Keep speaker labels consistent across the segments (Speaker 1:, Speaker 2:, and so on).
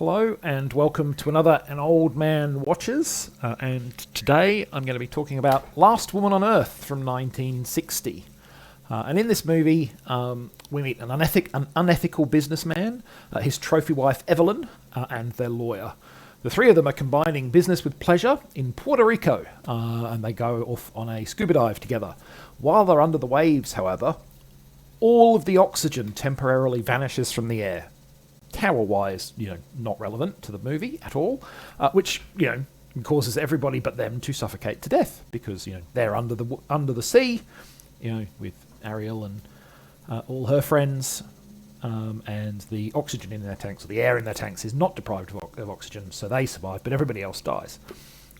Speaker 1: Hello and welcome to another An Old Man Watches, and today I'm going to be talking about Last Woman on Earth from 1960. And in this movie, we meet an unethical businessman, his trophy wife Evelyn, and their lawyer. The three of them are combining business with pleasure in Puerto Rico, and they go off on a scuba dive together. While they're under the waves, however, all of the oxygen temporarily vanishes from the air. Tower-wise, not relevant to the movie at all, which, causes everybody but them to suffocate to death because, they're under the sea, with Ariel and all her friends, and the oxygen in their tanks, or the air in their tanks, is not deprived of oxygen, so they survive, but everybody else dies.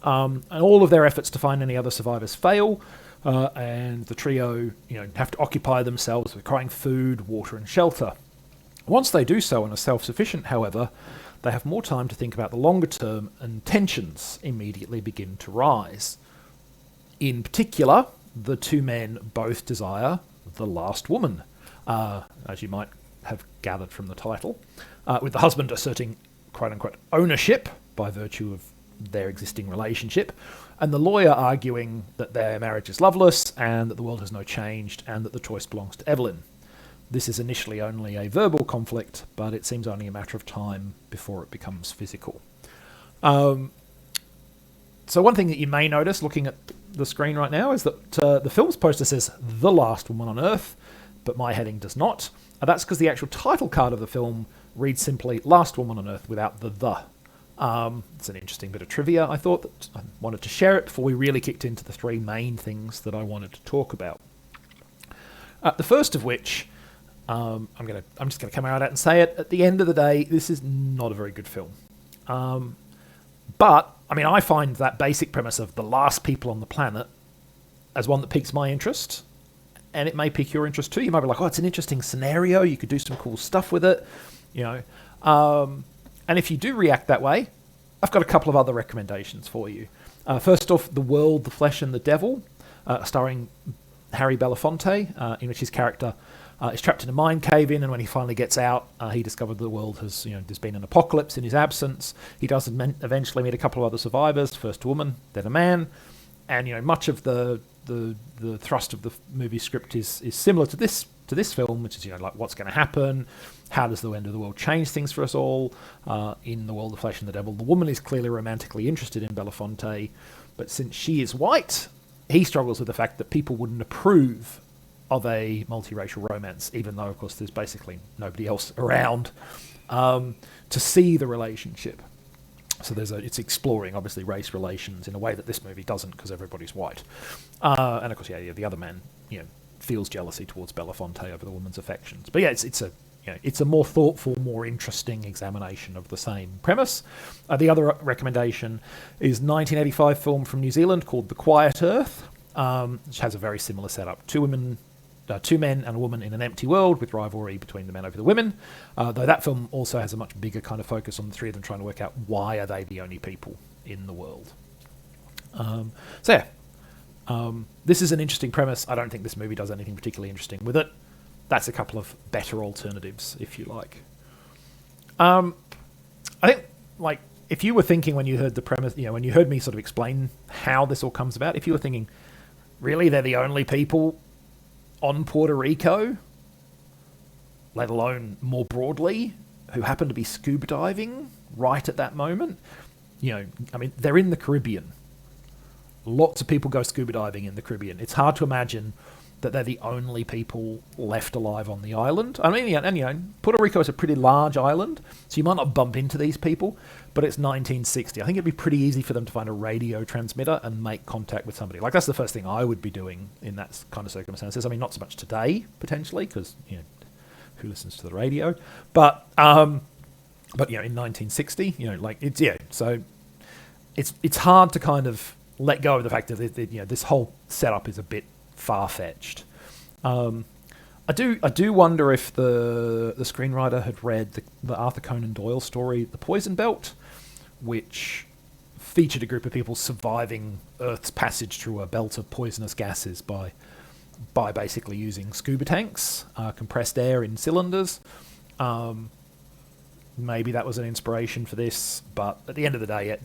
Speaker 1: And all of their efforts to find any other survivors fail, and the trio, have to occupy themselves with crying food, water, and shelter. Once they do so and are self-sufficient, however, they have more time to think about the longer term, and tensions immediately begin to rise. In particular, the two men both desire the last woman, as you might have gathered from the title, with the husband asserting quote-unquote ownership by virtue of their existing relationship, and the lawyer arguing that their marriage is loveless and that the world has no changed and that the choice belongs to Evelyn. This is initially only a verbal conflict, but it seems only a matter of time before it becomes physical. So one thing that you may notice looking at the screen right now is that the film's poster says The Last Woman on Earth, but my heading does not. And that's because the actual title card of the film reads simply Last Woman on Earth without the. It's an interesting bit of trivia. I thought that I wanted to share it before we really kicked into the three main things that I wanted to talk about. The first of which, I'm just going to come out and say it. At the end of the day, this is not a very good film. But I find that basic premise of the last people on the planet as one that piques my interest, and it may pique your interest too. You might be like, "Oh, it's an interesting scenario. You could do some cool stuff with it," And if you do react that way, I've got a couple of other recommendations for you. First off, The World, the Flesh, and the Devil, starring Harry Belafonte, in which his character is trapped in a mine cave-in, and when he finally gets out, he discovered the world has, there's been an apocalypse in his absence. He does eventually meet a couple of other survivors, first a woman, then a man, and much of the thrust of the movie script is similar to this film, which is like what's going to happen, how does the end of the world change things for us all. In The World, the Flesh, and the Devil, the woman is clearly romantically interested in Belafonte, but since she is white, he struggles with the fact that people wouldn't approve of a multiracial romance, even though, of course, there's basically nobody else around to see the relationship. So it's exploring, obviously, race relations in a way that this movie doesn't, because everybody's white. And of course, the other man, feels jealousy towards Belafonte over the woman's affections. But yeah, it's a more thoughtful, more interesting examination of the same premise. The other recommendation is 1985 film from New Zealand called The Quiet Earth, which has a very similar setup. Two men and a woman in an empty world with rivalry between the men over the women, though that film also has a much bigger kind of focus on the three of them trying to work out why are they the only people in the world. This is an interesting premise. I don't think this movie does anything particularly interesting with it. That's a couple of better alternatives, if you like. I think, if you were thinking when you heard the premise, when you heard me sort of explain how this all comes about, if you were thinking, really, they're the only people on Puerto Rico, let alone more broadly, who happen to be scuba diving right at that moment, they're in the Caribbean. Lots of people go scuba diving in the Caribbean. It's hard to imagine that they're the only people left alive on the island. Puerto Rico is a pretty large island, so you might not bump into these people, but it's 1960. I think it'd be pretty easy for them to find a radio transmitter and make contact with somebody. That's the first thing I would be doing in that kind of circumstances. Not so much today, potentially, because, who listens to the radio? But in 1960, so it's hard to kind of let go of the fact that this whole setup is a bit far-fetched. I do wonder if the screenwriter had read the Arthur Conan Doyle story, The Poison Belt, which featured a group of people surviving Earth's passage through a belt of poisonous gases by basically using scuba tanks, compressed air in cylinders. maybe that was an inspiration for this, but at the end of the day,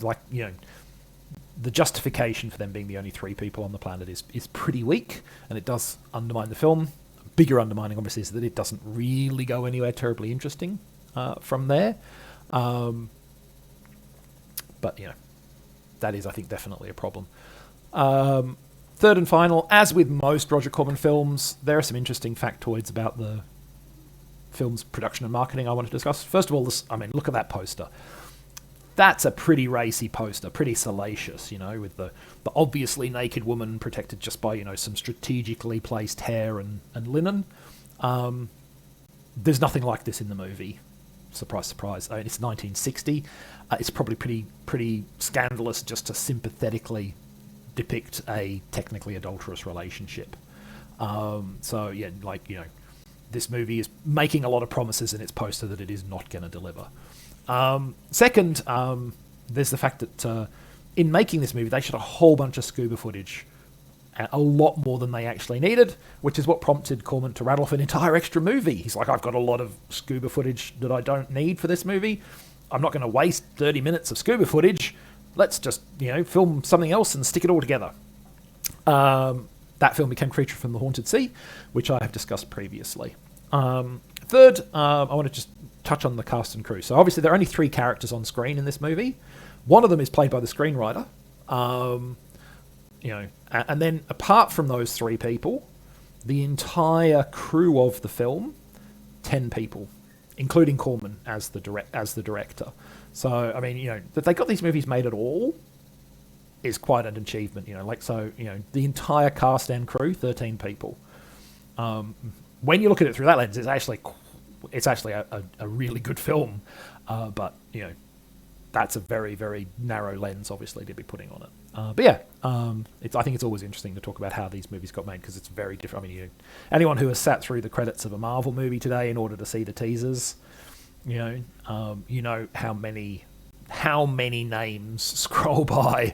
Speaker 1: the justification for them being the only three people on the planet is pretty weak, and it does undermine the film. Bigger undermining, obviously, is that it doesn't really go anywhere terribly interesting from there. But, that is, I think, definitely a problem. Third and final, as with most Roger Corman films, there are some interesting factoids about the film's production and marketing I want to discuss. First of all, look at that poster. That's a pretty racy poster, pretty salacious, with the obviously naked woman protected just by, some strategically placed hair and linen. There's nothing like this in the movie. Surprise, surprise. It's 1960. It's probably pretty scandalous just to sympathetically depict a technically adulterous relationship. This movie is making a lot of promises in its poster that it is not going to deliver. Second, there's the fact that in making this movie, they shot a whole bunch of scuba footage, a lot more than they actually needed, which is what prompted Corman to rattle off an entire extra movie. He's like, I've got a lot of scuba footage that I don't need for this movie. I'm not going to waste 30 minutes of scuba footage. Let's just, film something else and stick it all together. That film became Creature from the Haunted Sea, which I have discussed previously. Third, I want to just touch on the cast and crew. So obviously there are only three characters on screen in this movie. One of them is played by the screenwriter. And then apart from those three people, the entire crew of the film, 10 people, including Corman as the director. So, that they got these movies made at all is quite an achievement, the entire cast and crew, 13 people. When you look at it through that lens, it's actually a really good film, but that's a very, very narrow lens, obviously, to be putting on it. I think it's always interesting to talk about how these movies got made, because it's very different. Anyone who has sat through the credits of a Marvel movie today in order to see the teasers, how many names scroll by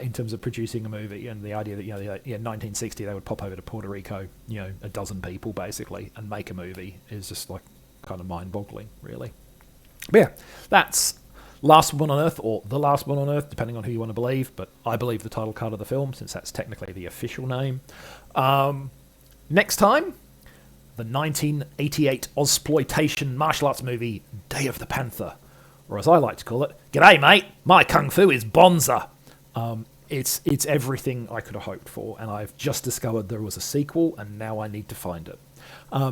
Speaker 1: in terms of producing a movie, and the idea that 1960 they would pop over to Puerto Rico, a dozen people basically, and make a movie is just like kind of mind-boggling, really. But yeah, that's Last Woman on Earth, or The Last One on Earth, depending on who you want to believe, but I believe the title card of the film, since that's technically the official name. Next time, the 1988 Ozploitation martial arts movie Day of the Panther, or as I like to call it, "G'day mate, my kung fu is bonza." It's everything I could have hoped for, and I've just discovered there was a sequel, and now I need to find it.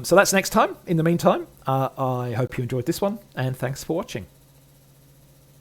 Speaker 1: So that's next time. In the meantime, I hope you enjoyed this one, and thanks for watching.